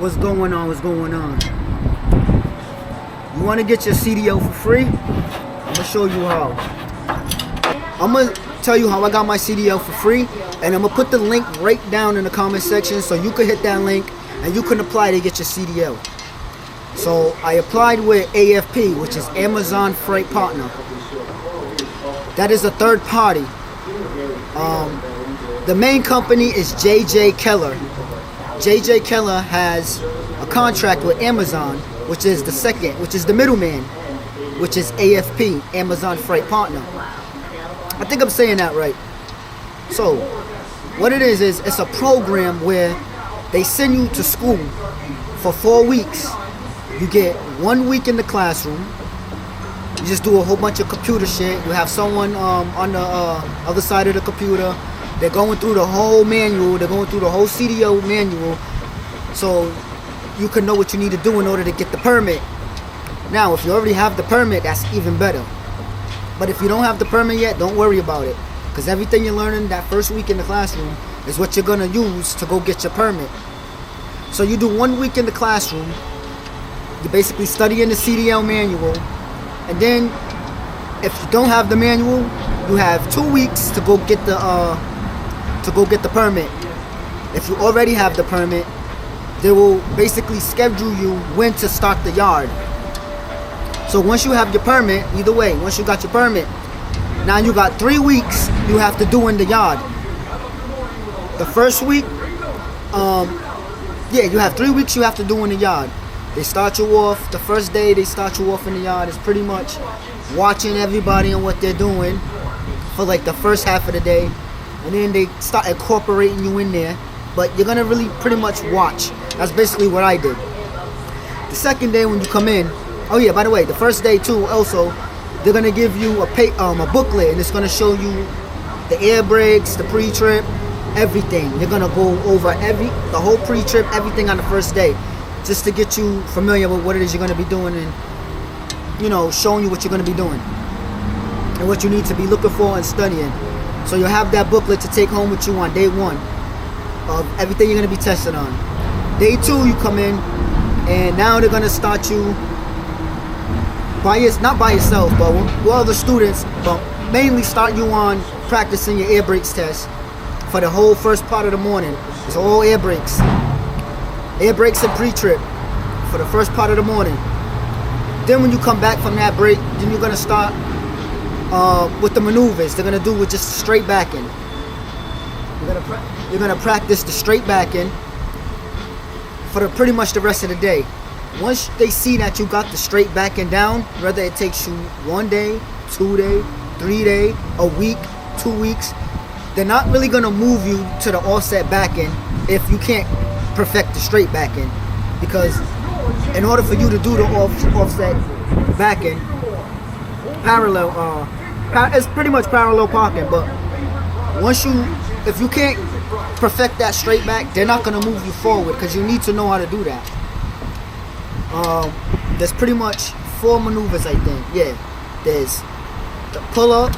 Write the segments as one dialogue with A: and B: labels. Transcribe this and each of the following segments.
A: What's going on? You want to get your CDL for free? I'm gonna show you how. I'm gonna tell you how I got my CDL for free, and I'm gonna put the link right down in the comment section so you can hit that link and you can apply to get your CDL. So I applied with AFP, which is Amazon Freight Partner. That is a third party. The main company is JJ Keller. JJ Keller has a contract with Amazon, which is the middleman, which is AFP, Amazon Freight Partner. I think I'm saying that right. So, what it is it's a program where they send you to school for 4 weeks. You get 1 week in the classroom. You just do a whole bunch of computer shit. You have someone on the other side of the computer. They're going through the whole manual. They're going through the whole CDL manual, so you can know what you need to do in order to get the permit. Now, if you already have the permit, that's even better. But if you don't have the permit yet, don't worry about it, because everything you're learning that first week in the classroom is what you're gonna use to go get your permit. So you do 1 week in the classroom. You're basically studying the CDL manual, and then if you don't have the manual, you have 2 weeks to go get the permit. If you already have the permit, they will basically schedule you when to start the yard. So once you have your permit, either way, once you got your permit, now you got 3 weeks you have to do in the yard. The first week, you have 3 weeks you have to do in the yard. They start you off, the first day they start you off in the yard is pretty much watching everybody and what they're doing for like the first half of the day. And then they start incorporating you in there, but you're gonna really pretty much watch. That's basically what I did. The second day when you come in, oh yeah, by the way, the first day too, also, they're gonna give you a booklet, and it's gonna show you the air brakes, the pre-trip, everything. They're gonna go over the whole pre-trip, everything on the first day, just to get you familiar with what it is you're gonna be doing, and showing you what you're gonna be doing and what you need to be looking for and studying. So you'll have that booklet to take home with you on day 1 of everything you're going to be tested on. Day 2, you come in, and now they're going to start you not by yourself, but with other students, but mainly start you on practicing your air brakes test for the whole first part of the morning. It's all air brakes and pre-trip for the first part of the morning. Then when you come back from that break, then you're going to start with the maneuvers. They're gonna do with just straight backing. You're gonna practice the straight backing for pretty much the rest of the day. Once they see that you got the straight backing down, whether it takes you 1 day, 2 day, 3 day, a week, 2 weeks, they're not really gonna move you to the offset backing if you can't perfect the straight backing, because in order for you to do the offset backing, it's pretty much parallel parking, but if you can't perfect that straight back, they're not going to move you forward, because you need to know how to do that. There's pretty much 4 maneuvers, I think. Yeah, there's the pull up,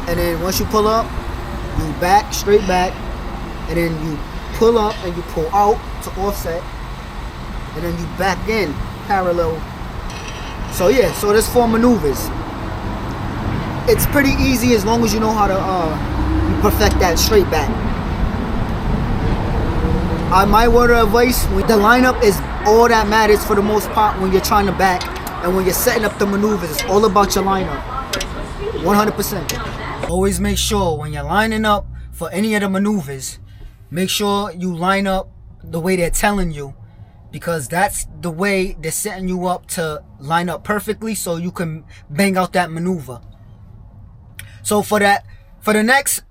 A: and then once you pull up, you back, straight back, and then you pull up and you pull out to offset, and then you back in parallel. So yeah, so there's 4 maneuvers. It's pretty easy as long as you know how to perfect that straight back. My word of advice, the lineup is all that matters for the most part when you're trying to back, and when you're setting up the maneuvers, it's all about your lineup. 100%. Always make sure when you're lining up for any of the maneuvers, make sure you line up the way they're telling you, because that's the way they're setting you up to line up perfectly so you can bang out that maneuver. So for the next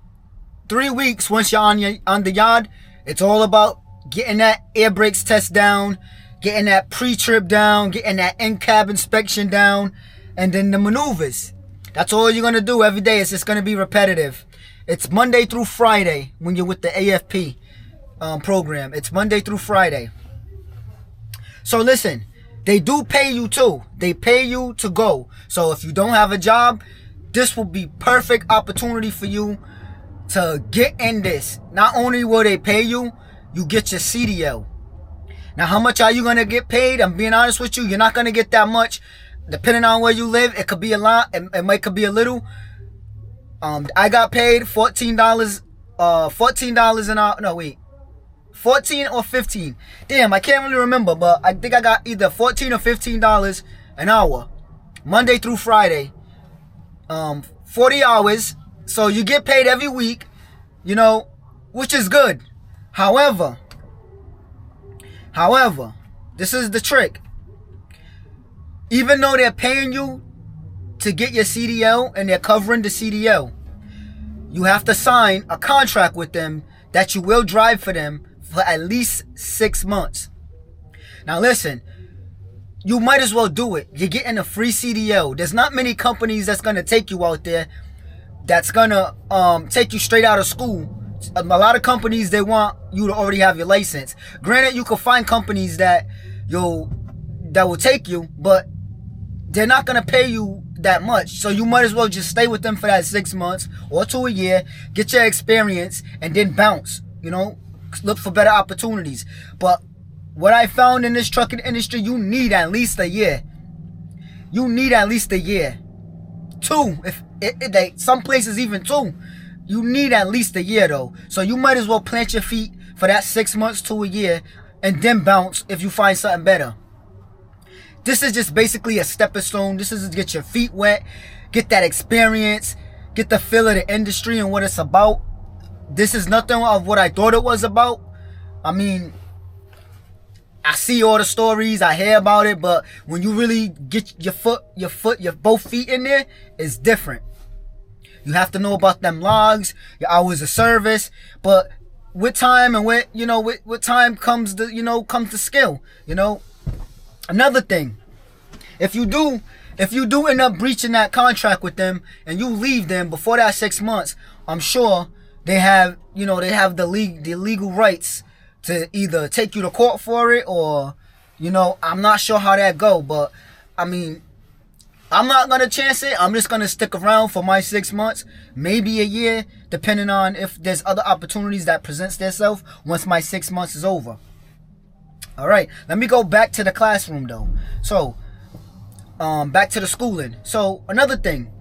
A: 3 weeks, once you're on the yard, it's all about getting that air brakes test down, getting that pre-trip down, getting that in-cab inspection down, and then the maneuvers. That's all you're going to do every day. It's just going to be repetitive. It's Monday through Friday when you're with the AFP program. It's Monday through Friday. So listen, they do pay you too. They pay you to go. So if you don't have a job, this will be perfect opportunity for you to get in this. Not only will they pay you, you get your CDL. Now, how much are you going to get paid? I'm being honest with you. You're not going to get that much. Depending on where you live, it could be a lot. It could be a little. I got paid $14. $14 an hour. No, wait. 14 or 15. Damn, I can't really remember, but I think I got either $14 or $15 an hour. Monday through Friday. 40 hours. So you get paid every week, you know, which is good. However, this is the trick. Even though they're paying you to get your CDL and they're covering the CDL, you have to sign a contract with them that you will drive for them for at least 6 months. Now listen, you might as well do it. You're getting a free CDL. There's not many companies that's going to take you out there that's going to take you straight out of school. A lot of companies, they want you to already have your license. Granted, you can find companies that will take you, but they're not going to pay you that much. So you might as well just stay with them for that 6 months or to a year, get your experience, and then bounce, you know, look for better opportunities. But what I found in this trucking industry, you need at least a year. You need at least a year. 2, some places even 2. You need at least a year though. So you might as well plant your feet for that 6 months to a year and then bounce if you find something better. This is just basically a stepping stone. This is to get your feet wet, get that experience, get the feel of the industry and what it's about. This is nothing of what I thought it was about. I mean, I see all the stories, I hear about it, but when you really get your both feet in there, it's different. You have to know about them logs, your hours of service, but with time and with time comes the skill, you know. Another thing, if you do end up breaching that contract with them and you leave them before that 6 months, I'm sure they have the legal rights to either take you to court for it or, you know, I'm not sure how that go, but I mean, I'm not gonna chance it. I'm just gonna stick around for my 6 months, maybe a year, depending on if there's other opportunities that presents themselves once my 6 months is over. All right, let me go back to the classroom though. So, back to the schooling. So another thing,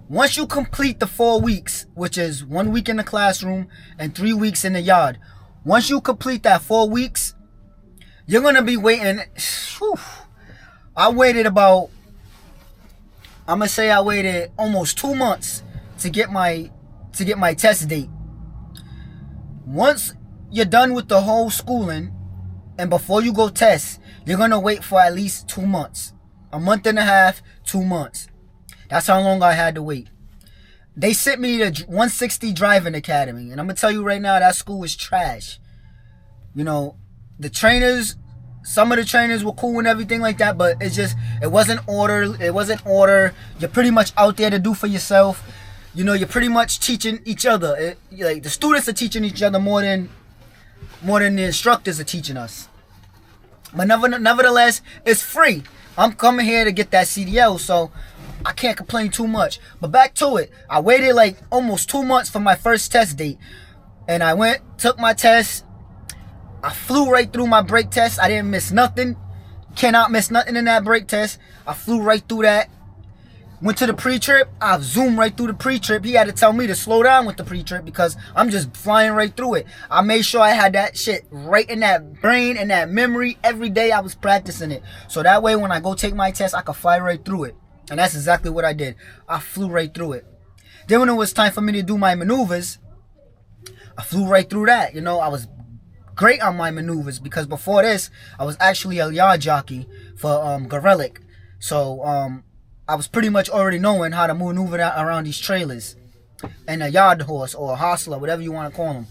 A: once you complete the 4 weeks, which is 1 week in the classroom and 3 weeks in the yard, once you complete that 4 weeks, you're gonna be waiting. I waited almost 2 months to get my test date. Once you're done with the whole schooling and before you go test, you're gonna wait for at least 2 months. A month and a half, 2 months. That's how long I had to wait. They sent me to 160 Driving Academy, and I'm gonna tell you right now, that school is trash. You know, the trainers, some of the trainers were cool and everything like that, but it wasn't order. You're pretty much out there to do for yourself. You know, you're pretty much teaching each other. Like the students are teaching each other more than the instructors are teaching us. But nevertheless, it's free. I'm coming here to get that CDL, so I can't complain too much. But back to it. I waited like almost 2 months for my first test date. And I went, took my test. I flew right through my brake test. I didn't miss nothing. Cannot miss nothing in that brake test. I flew right through that. Went to the pre-trip. I zoomed right through the pre-trip. He had to tell me to slow down with the pre-trip because I'm just flying right through it. I made sure I had that shit right in that brain and that memory. Every day I was practicing it. So that way when I go take my test, I could fly right through it. And that's exactly what I did. I flew right through it. Then when it was time for me to do my maneuvers, I flew right through that. You know, I was great on my maneuvers because before this, I was actually a yard jockey for Gorelick. So I was pretty much already knowing how to maneuver around these trailers. And a yard horse or a hostler, whatever you want to call them.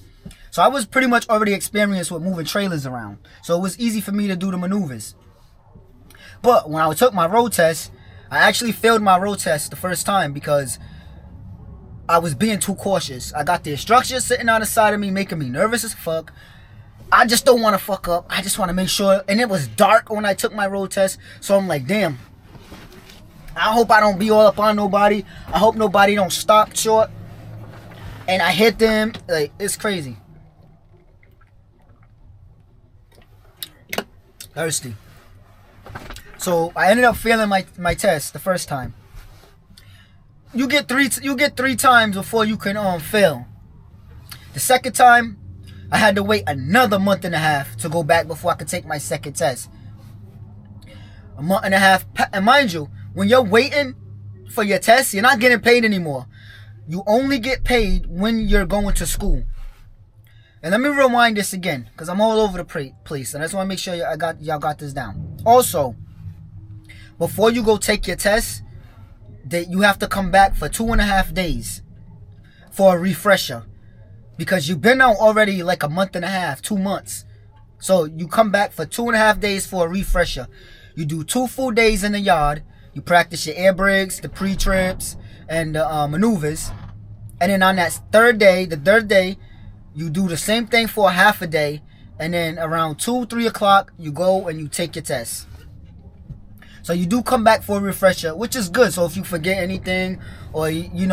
A: So I was pretty much already experienced with moving trailers around. So it was easy for me to do the maneuvers. But when I took my road test, I actually failed my road test the first time because I was being too cautious. I got the instructor sitting on the side of me, making me nervous as fuck. I just don't want to fuck up. I just want to make sure. And it was dark when I took my road test. So I'm like, damn. I hope I don't be all up on nobody. I hope nobody don't stop short. And I hit them. Like, it's crazy. Thirsty. So I ended up failing my test the first time. You get three times before you can fail. The second time, I had to wait another month and a half to go back before I could take my second test. A month and a half, and mind you, when you're waiting for your test, you're not getting paid anymore. You only get paid when you're going to school. And let me rewind this again, because I'm all over the place, and I just want to make sure y'all got this down. Also, before you go take your test, that you have to come back for 2.5 days for a refresher, because you've been out already like a month and a half, 2 months. So you come back for 2.5 days for a refresher. You do 2 full days in the yard. You practice your air brakes, the pre-trips, and the maneuvers. And then on that the third day, you do the same thing for a half a day. And then around 2-3 o'clock, you go and you take your test. So you do come back for a refresher, which is good. So if you forget anything, or you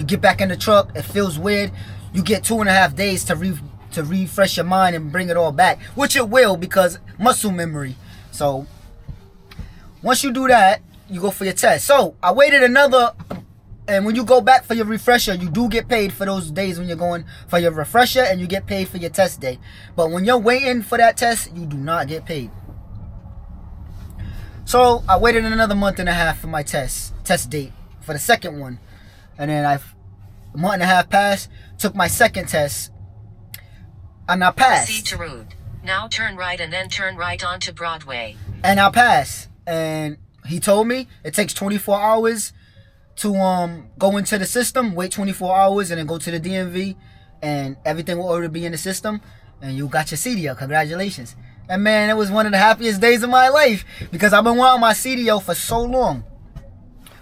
A: get back in the truck, it feels weird, you get 2.5 days to refresh your mind and bring it all back, which it will, because muscle memory. So once you do that, you go for your test. So I waited and when you go back for your refresher, you do get paid for those days when you're going for your refresher, and you get paid for your test day. But when you're waiting for that test, you do not get paid. So I waited another month and a half for my test date for the second one. And then a month and a half passed, took my second test, and I passed.
B: Proceed to route. Now turn right and then turn right onto Broadway.
A: And I passed. And he told me it takes 24 hours to go into the system, wait 24 hours, and then go to the DMV, and everything will already be in the system, and you got your CDL. Congratulations. And man, it was one of the happiest days of my life, because I've been wanting my CDL for so long.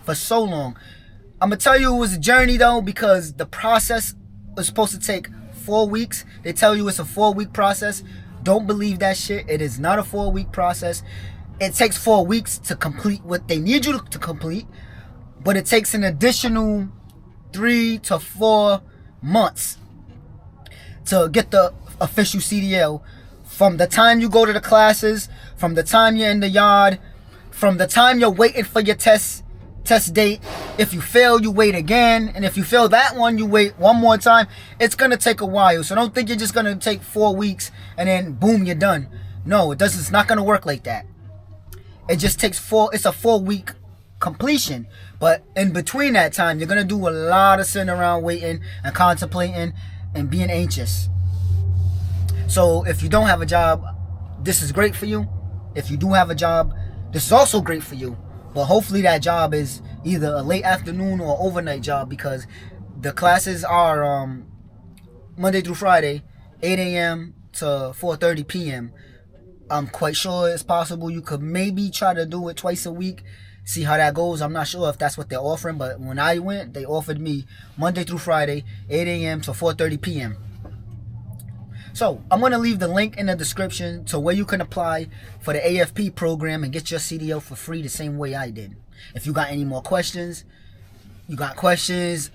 A: I'm going to tell you it was a journey though, because the process was supposed to take 4 weeks. They tell you it's a 4-week process. Don't believe that shit. It is not a 4-week process. It takes 4 weeks to complete what they need you to complete, but it takes an additional 3 to 4 months to get the official CDL. From the time you go to the classes, from the time you're in the yard, from the time you're waiting for your test date. If you fail, you wait again, and if you fail that one, you wait one more time. It's gonna take a while, so don't think you're just gonna take 4 weeks and then boom, you're done. No, it doesn't. It's not gonna work like that. It just takes it's a 4-week completion, but in between that time, you're gonna do a lot of sitting around waiting and contemplating and being anxious. So if you don't have a job, this is great for you. If you do have a job, this is also great for you. But hopefully that job is either a late afternoon or overnight job, because the classes are Monday through Friday, 8 a.m. to 4:30 p.m. I'm quite sure it's possible you could maybe try to do it twice a week. See how that goes. I'm not sure if that's what they're offering, but when I went, they offered me Monday through Friday, 8 a.m. to 4:30 p.m. So I'm going to leave the link in the description to where you can apply for the AFP program and get your CDL for free the same way I did. If you got any more questions,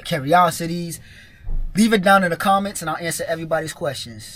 A: curiosities, leave it down in the comments and I'll answer everybody's questions.